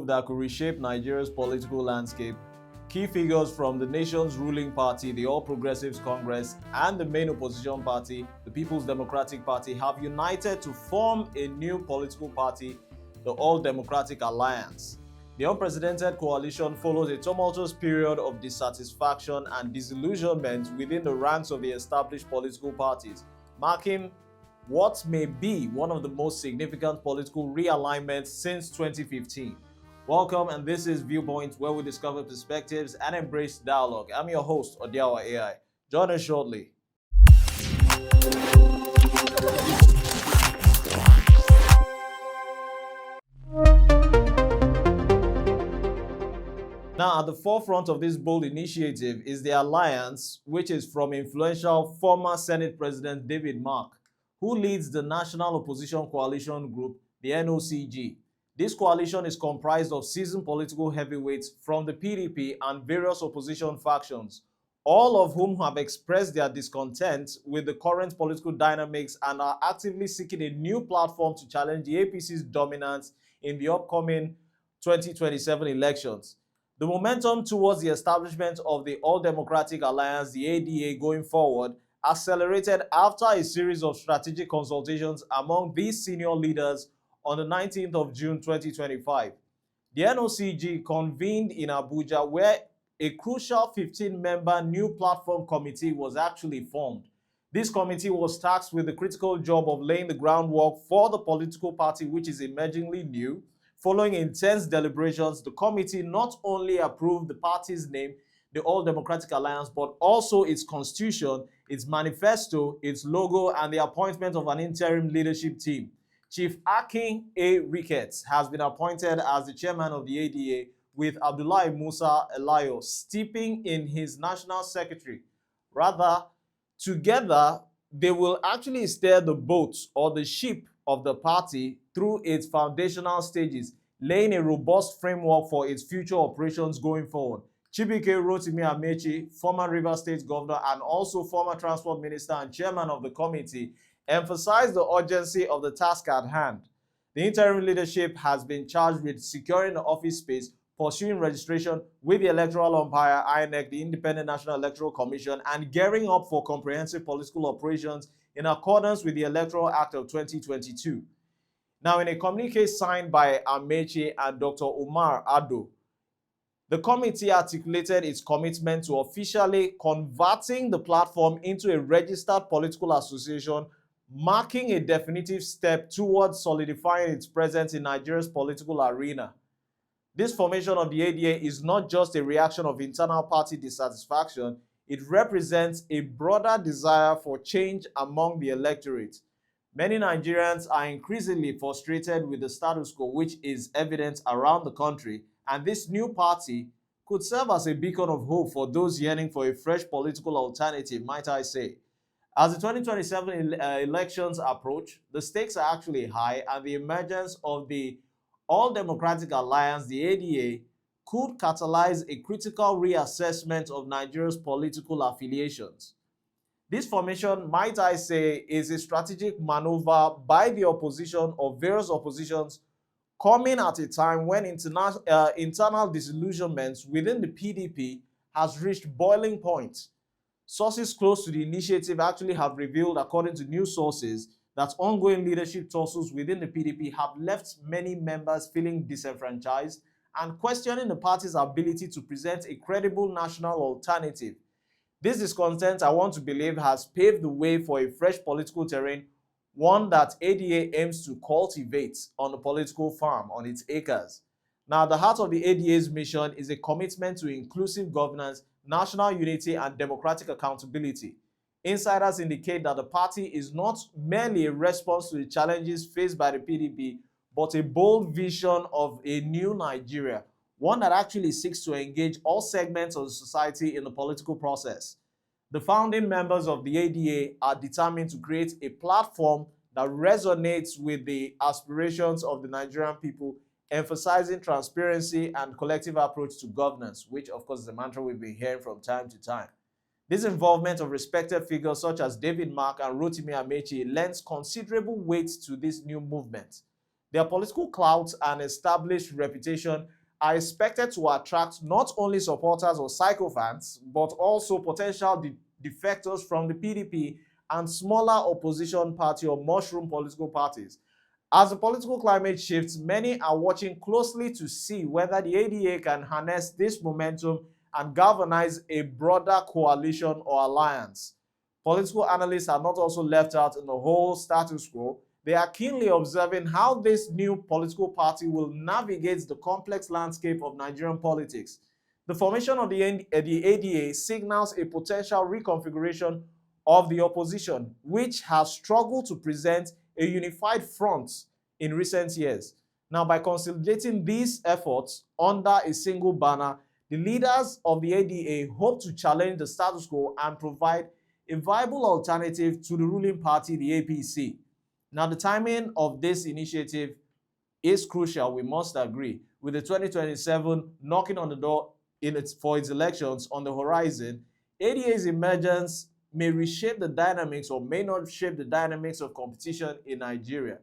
move that could reshape Nigeria's political landscape, key figures from the nation's ruling party, the All Progressives Congress, and the main opposition party, the People's Democratic Party, have united to form a new political party, the All Democratic Alliance. The unprecedented coalition follows a tumultuous period of dissatisfaction and disillusionment within the ranks of the established political parties, marking what may be one of the most significant political realignments since 2015. Welcome, and this is Viewpoint, where we discover perspectives and embrace dialogue. I'm your host, Odiawa AI. Join us shortly. Now, at the forefront of this bold initiative is the alliance, which is from influential former Senate President David Mark, who leads the National Opposition Coalition Group, the NOCG. This coalition is comprised of seasoned political heavyweights from the PDP and various opposition factions, all of whom have expressed their discontent with the current political dynamics and are actively seeking a new platform to challenge the APC's dominance in the upcoming 2027 elections. The momentum towards the establishment of the All Democratic Alliance, the ADA, going forward accelerated after a series of strategic consultations among these senior leaders on the 19th of June 2025. The NOCG convened in Abuja, where a crucial 15-member new platform committee was actually formed. This committee was tasked with the critical job of laying the groundwork for the political party, which is emergingly new. Following intense deliberations, the committee not only approved the party's name, the All Democratic Alliance, but also its constitution, its manifesto, its logo, and the appointment of an interim leadership team. Chief Akin A. Ricketts has been appointed as the chairman of the ADA, with Abdullahi Musa Elayo stepping in his national secretary. Rather, together, they will actually steer the boat or the ship of the party through its foundational stages, laying a robust framework for its future operations going forward. Chibuike Rotimi Amaechi, former Rivers State Governor and also former Transport Minister and Chairman of the committee, emphasized the urgency of the task at hand. The interim leadership has been charged with securing the office space, pursuing registration with the electoral umpire, INEC, the Independent National Electoral Commission, and gearing up for comprehensive political operations in accordance with the Electoral Act of 2022. Now, in a communique signed by Amaechi and Dr. Umar Ado, the committee articulated its commitment to officially converting the platform into a registered political association, marking a definitive step towards solidifying its presence in Nigeria's political arena. This formation of the ADA is not just a reaction of internal party dissatisfaction, it represents a broader desire for change among the electorate. Many Nigerians are increasingly frustrated with the status quo, which is evident around the country, and this new party could serve as a beacon of hope for those yearning for a fresh political alternative, might I say. As the 2027 elections approach, the stakes are actually high, and the emergence of the All Democratic Alliance, the ADA, could catalyze a critical reassessment of Nigeria's political affiliations. This formation, might I say, is a strategic maneuver by the opposition or various oppositions, coming at a time when internal disillusionments within the PDP has reached boiling point. Sources close to the initiative actually have revealed, according to news sources, that ongoing leadership tussles within the PDP have left many members feeling disenfranchised and questioning the party's ability to present a credible national alternative. This discontent, I want to believe, has paved the way for a fresh political terrain, one that ADA aims to cultivate on the political farm on its acres. Now, the heart of the ADA's mission is a commitment to inclusive governance, national unity, and democratic accountability. Insiders indicate that the party is not merely a response to the challenges faced by the PDP, but a bold vision of a new Nigeria, one that actually seeks to engage all segments of the society in the political process. The founding members of the ADA are determined to create a platform that resonates with the aspirations of the Nigerian people, emphasizing transparency and collective approach to governance, which of course is a mantra we've been hearing from time to time. This involvement of respected figures such as David Mark and Rotimi Amaechi lends considerable weight to this new movement. Their political clout and established reputation are expected to attract not only supporters or sycophants, but also potential defectors from the PDP and smaller opposition party or mushroom political parties. As the political climate shifts, many are watching closely to see whether the ADA can harness this momentum and galvanize a broader coalition or alliance. Political analysts are not also left out in the whole status quo. They are keenly observing how this new political party will navigate the complex landscape of Nigerian politics. The formation of the ADA signals a potential reconfiguration of the opposition, which has struggled to present a unified front in recent years. Now, by consolidating these efforts under a single banner, the leaders of the ADA hope to challenge the status quo and provide a viable alternative to the ruling party, the APC. Now, the timing of this initiative is crucial, we must agree, with the 2027 knocking on the door for its elections on the horizon. ADA's emergence may reshape the dynamics or may not shape the dynamics of competition in Nigeria.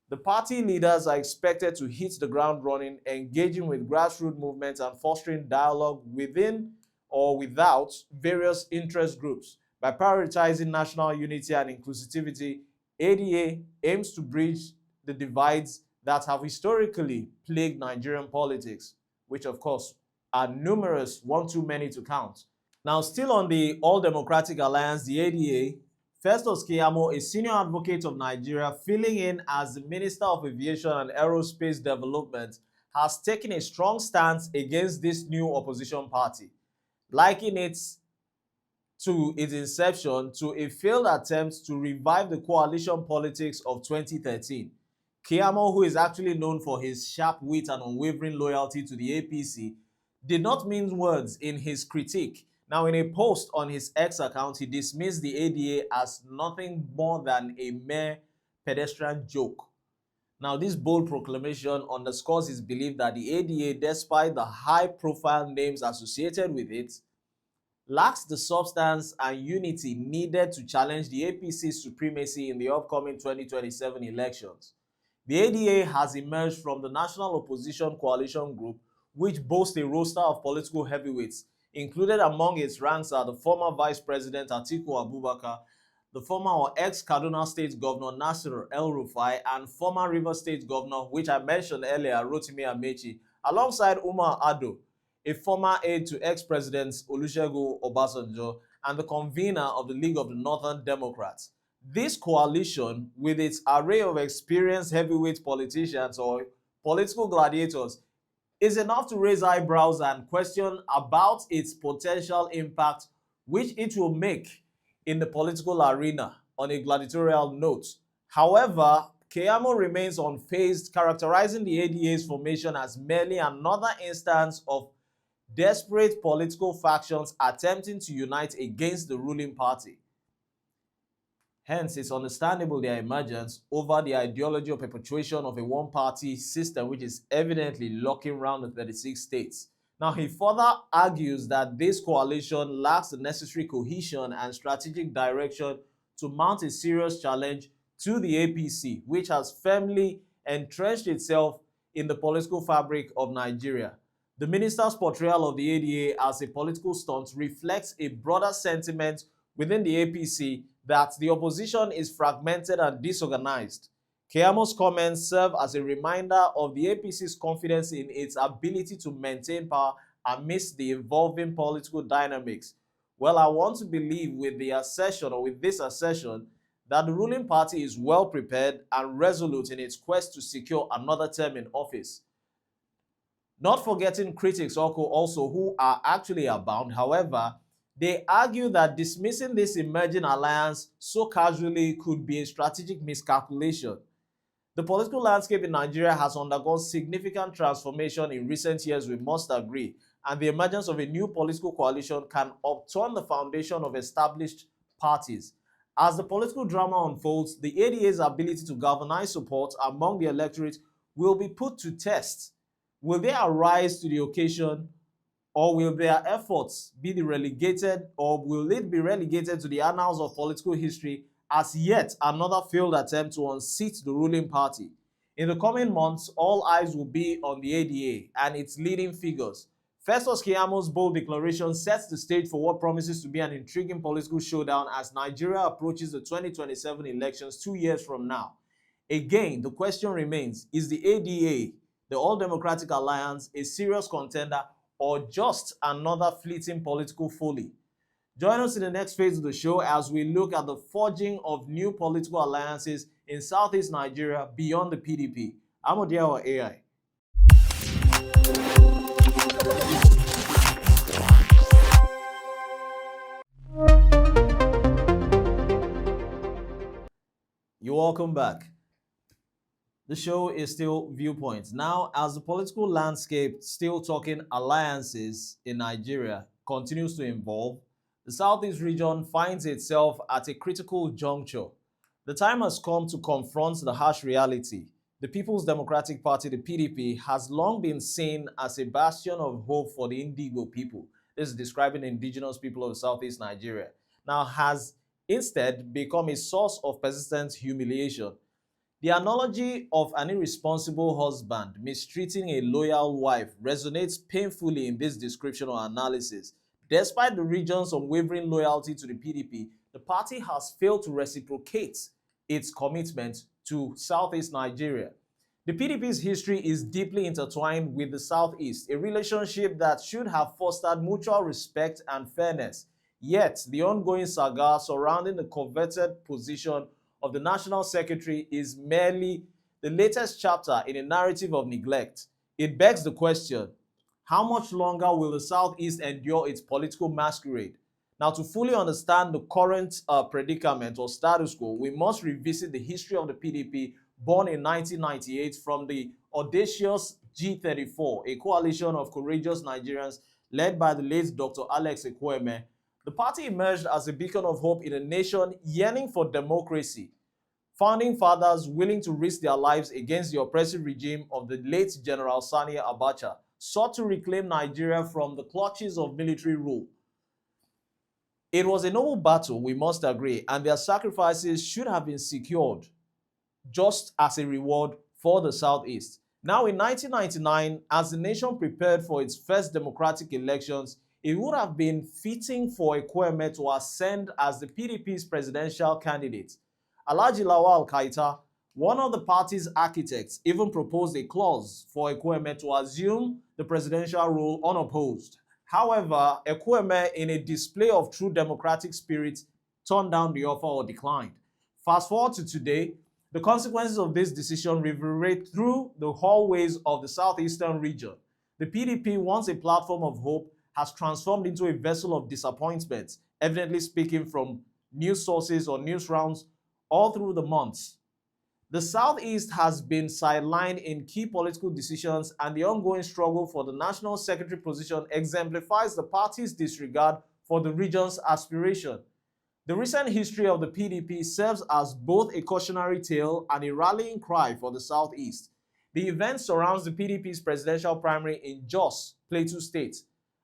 The party leaders are expected to hit the ground running, engaging with grassroots movements and fostering dialogue within or without various interest groups. By prioritizing national unity and inclusivity, ADA aims to bridge the divides that have historically plagued Nigerian politics, which of course are numerous, one too many to count. Now, still on the All Democratic Alliance, the ADA, Festus Keyamo, a senior advocate of Nigeria, filling in as the Minister of Aviation and Aerospace Development, has taken a strong stance against this new opposition party, likening it to its inception to a failed attempt to revive the coalition politics of 2013. Keyamo, who is actually known for his sharp wit and unwavering loyalty to the APC, did not mince words in his critique. Now, in a post on his X account, he dismissed the ADA as nothing more than a mere pedestrian joke. Now, this bold proclamation underscores his belief that the ADA, despite the high-profile names associated with it, lacks the substance and unity needed to challenge the APC's supremacy in the upcoming 2027 elections. The ADA has emerged from the National Opposition Coalition Group, which boasts a roster of political heavyweights. Included among its ranks are the former Vice President Atiku Abubakar, the former or ex-Kaduna State Governor Nasir El-Rufai, and former Rivers State Governor, which I mentioned earlier, Rotimi Amaechi, alongside Umar Ado, a former aide to ex-President Olusegun Obasanjo, and the convener of the League of the Northern Democrats. This coalition, with its array of experienced heavyweight politicians or political gladiators, is enough to raise eyebrows and question about its potential impact, which it will make in the political arena on a gladiatorial note. However, Keyamo remains unfazed, characterizing the ADA's formation as merely another instance of desperate political factions attempting to unite against the ruling party. Hence, it's understandable their emergence over the ideology of perpetuation of a one-party system which is evidently locking round the 36 states. Now, he further argues that this coalition lacks the necessary cohesion and strategic direction to mount a serious challenge to the APC, which has firmly entrenched itself in the political fabric of Nigeria. The minister's portrayal of the ADA as a political stunt reflects a broader sentiment within the APC that the opposition is fragmented and disorganized. Keyamo's comments serve as a reminder of the APC's confidence in its ability to maintain power amidst the evolving political dynamics. Well, I want to believe with this assertion that the ruling party is well prepared and resolute in its quest to secure another term in office. Not forgetting critics also who are actually abound. However, they argue that dismissing this emerging alliance so casually could be a strategic miscalculation. The political landscape in Nigeria has undergone significant transformation in recent years, we must agree, and the emergence of a new political coalition can upturn the foundation of established parties. As the political drama unfolds, the ADA's ability to galvanize support among the electorate will be put to test. Will they arise to the occasion, or will their efforts be relegated, or will it be relegated to the annals of political history as yet another failed attempt to unseat the ruling party? In the coming months, all eyes will be on the ADA and its leading figures. Festus Keyamo's bold declaration sets the stage for what promises to be an intriguing political showdown as Nigeria approaches the 2027 elections 2 years from now. Again, the question remains, is the ADA, the All Democratic Alliance, a serious contender or just another fleeting political folly? Join us in the next phase of the show as we look at the forging of new political alliances in Southeast Nigeria beyond the PDP. I'm Odiawa AI. You're welcome back. The show is still Viewpoint. Now, as the political landscape, still talking alliances in Nigeria, continues to evolve, the Southeast region finds itself at a critical juncture. The time has come to confront the harsh reality. The People's Democratic Party, the PDP, has long been seen as a bastion of hope for the Indigo people. This is describing the indigenous people of Southeast Nigeria. Now, has instead become a source of persistent humiliation. The analogy of an irresponsible husband mistreating a loyal wife resonates painfully in this description or analysis. Despite the region's unwavering loyalty to the PDP, the party has failed to reciprocate its commitment to Southeast Nigeria. The PDP's history is deeply intertwined with the Southeast, a relationship that should have fostered mutual respect and fairness. Yet, the ongoing saga surrounding the coveted position of the National Secretary is merely the latest chapter in a narrative of neglect. It begs the question, how much longer will the Southeast endure its political masquerade? Now, to fully understand the current predicament or status quo, we must revisit the history of the PDP, born in 1998 from the audacious G34, a coalition of courageous Nigerians led by the late Dr. Alex Ekwueme. The party emerged as a beacon of hope in a nation yearning for democracy. Founding fathers willing to risk their lives against the oppressive regime of the late General Sani Abacha sought to reclaim Nigeria from the clutches of military rule. It was a noble battle, we must agree, and their sacrifices should have been secured just as a reward for the Southeast. Now, in 1999, as the nation prepared for its first democratic elections, it would have been fitting for Ekwueme to ascend as the PDP's presidential candidate. Alhaji Lawal Kaita, one of the party's architects, even proposed a clause for Ekwueme to assume the presidential role unopposed. However, Ekwueme, in a display of true democratic spirit, turned down the offer or declined. Fast forward to today, the consequences of this decision reverberate through the hallways of the southeastern region. The PDP, once a platform of hope, has transformed into a vessel of disappointment, evidently speaking from news sources or news rounds all through the months. The Southeast has been sidelined in key political decisions, and the ongoing struggle for the National Secretary position exemplifies the party's disregard for the region's aspiration. The recent history of the PDP serves as both a cautionary tale and a rallying cry for the Southeast. The event surrounds the PDP's presidential primary in Jos, Plateau State,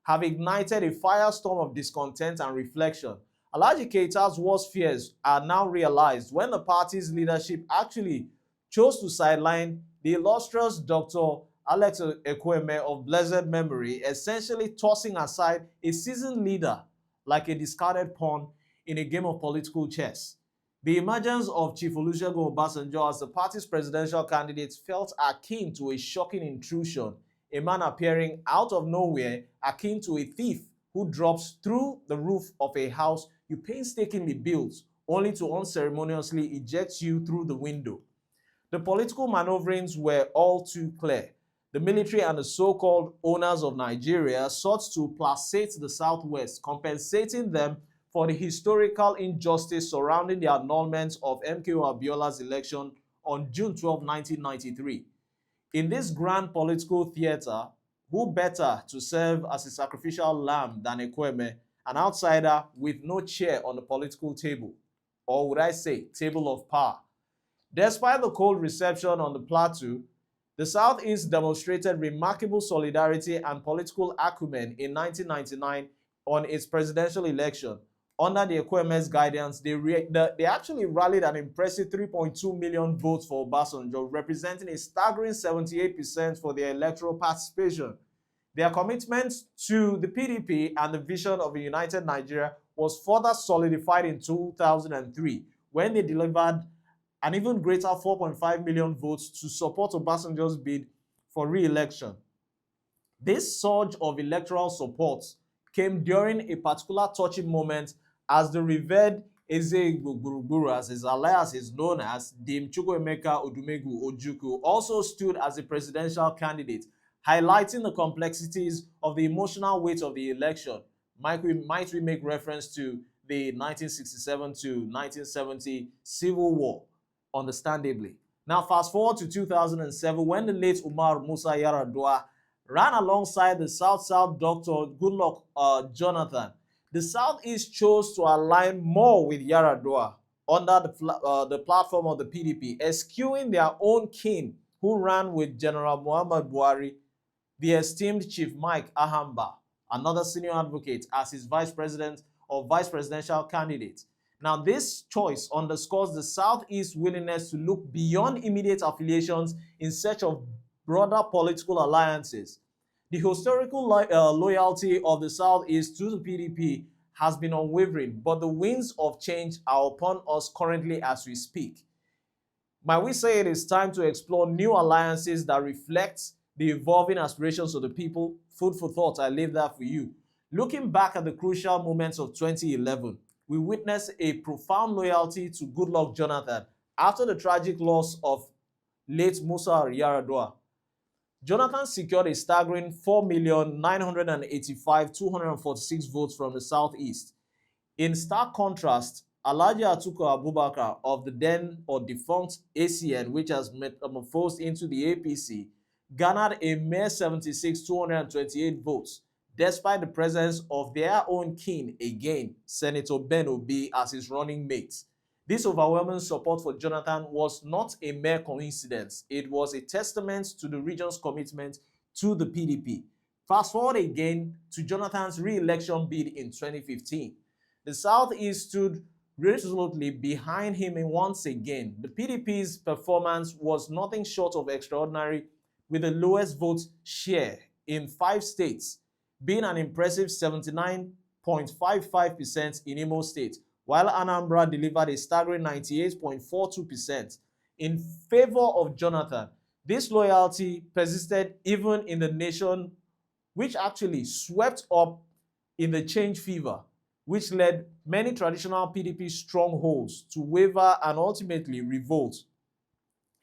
have ignited a firestorm of discontent and reflection. Alhaji Keita's worst fears are now realized when the party's leadership actually chose to sideline the illustrious Dr. Alex Ekwueme of blessed memory, essentially tossing aside a seasoned leader like a discarded pawn in a game of political chess. The emergence of Chief Olusegun Obasanjo as the party's presidential candidate felt akin to a shocking intrusion, a man appearing out of nowhere akin to a thief who drops through the roof of a house you painstakingly built, only to unceremoniously eject you through the window. The political maneuverings were all too clear. The military and the so-called owners of Nigeria sought to placate the Southwest, compensating them for the historical injustice surrounding the annulment of MKO Abiola's election on June 12, 1993. In this grand political theater, who better to serve as a sacrificial lamb than Ekwueme, an outsider with no chair on the political table, or would I say, table of power? Despite the cold reception on the plateau, the Southeast demonstrated remarkable solidarity and political acumen in 1999 on its presidential election, Under the Ekweme's guidance, they actually rallied an impressive 3.2 million votes for Obasanjo, representing a staggering 78% for their electoral participation. Their commitment to the PDP and the vision of a united Nigeria was further solidified in 2003 when they delivered an even greater 4.5 million votes to support Obasanjo's bid for re-election. This surge of electoral support came during a particular touching moment as the revered Eze Gburugburu, as his alias is known as, Dame Chukwuemeka Odumegwu Ojukwu, also stood as a presidential candidate, highlighting the complexities of the emotional weight of the election. Might we make reference to the 1967 to 1970 Civil War, understandably. Now, fast forward to 2007, when the late Umar Musa Yar'Adua ran alongside the South-South Dr. Goodluck Jonathan. The Southeast chose to align more with Yar'Adua under the platform of the PDP, eschewing their own king who ran with General Muhammad Buhari, the esteemed Chief Mike Ahamba, another senior advocate, as his vice president or vice presidential candidate. Now, this choice underscores the Southeast's willingness to look beyond immediate affiliations in search of broader political alliances. The historical loyalty of the Southeast to the PDP has been unwavering, but the winds of change are upon us currently as we speak. Might we say it is time to explore new alliances that reflect the evolving aspirations of the people? Food for thought, I leave that for you. Looking back at the crucial moments of 2011, we witnessed a profound loyalty to Goodluck Jonathan after the tragic loss of late Musa Yar'Adua. Jonathan secured a staggering 4,985,246 votes from the Southeast. In stark contrast, Alhaji Atiku Abubakar of the then or defunct ACN, which has metamorphosed into the APC, garnered a mere 76,228 votes, despite the presence of their own king again, Senator Ben Obi, as his running mate. This overwhelming support for Jonathan was not a mere coincidence. It was a testament to the region's commitment to the PDP. Fast forward again to Jonathan's re-election bid in 2015. The Southeast stood resolutely behind him once again. The PDP's performance was nothing short of extraordinary, with the lowest vote share in 5 states, being an impressive 79.55% in Imo State, while Anambra delivered a staggering 98.42% in favor of Jonathan. This loyalty persisted even in the nation, which actually swept up in the change fever, which led many traditional PDP strongholds to waver and ultimately revolt.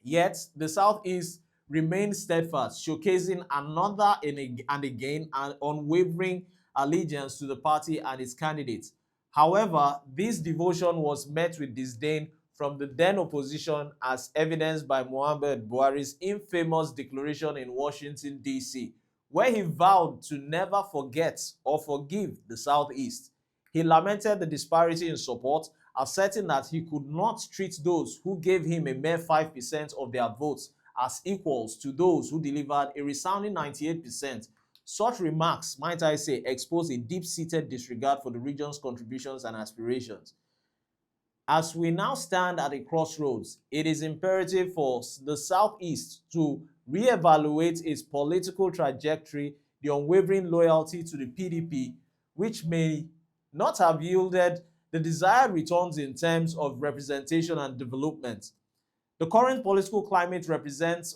Yet, the Southeast remained steadfast, showcasing another and again an unwavering allegiance to the party and its candidates. However, this devotion was met with disdain from the then opposition, as evidenced by Muhammad Buhari's infamous declaration in Washington, D.C., where he vowed to never forget or forgive the Southeast. He lamented the disparity in support, asserting that he could not treat those who gave him a mere 5% of their votes as equals to those who delivered a resounding 98%. Such remarks, might I say, expose a deep-seated disregard for the region's contributions and aspirations. As we now stand at a crossroads, it is imperative for the Southeast to reevaluate its political trajectory, the unwavering loyalty to the PDP, which may not have yielded the desired returns in terms of representation and development. The current political climate presents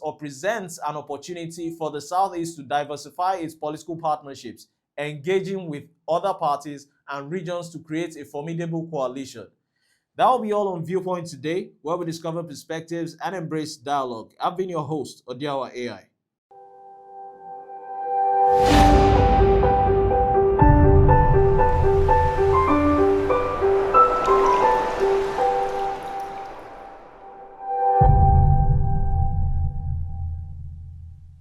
an opportunity for the Southeast to diversify its political partnerships, engaging with other parties and regions to create a formidable coalition. That will be all on Viewpoint today, where we discover perspectives and embrace dialogue. I've been your host, Odiawa AI.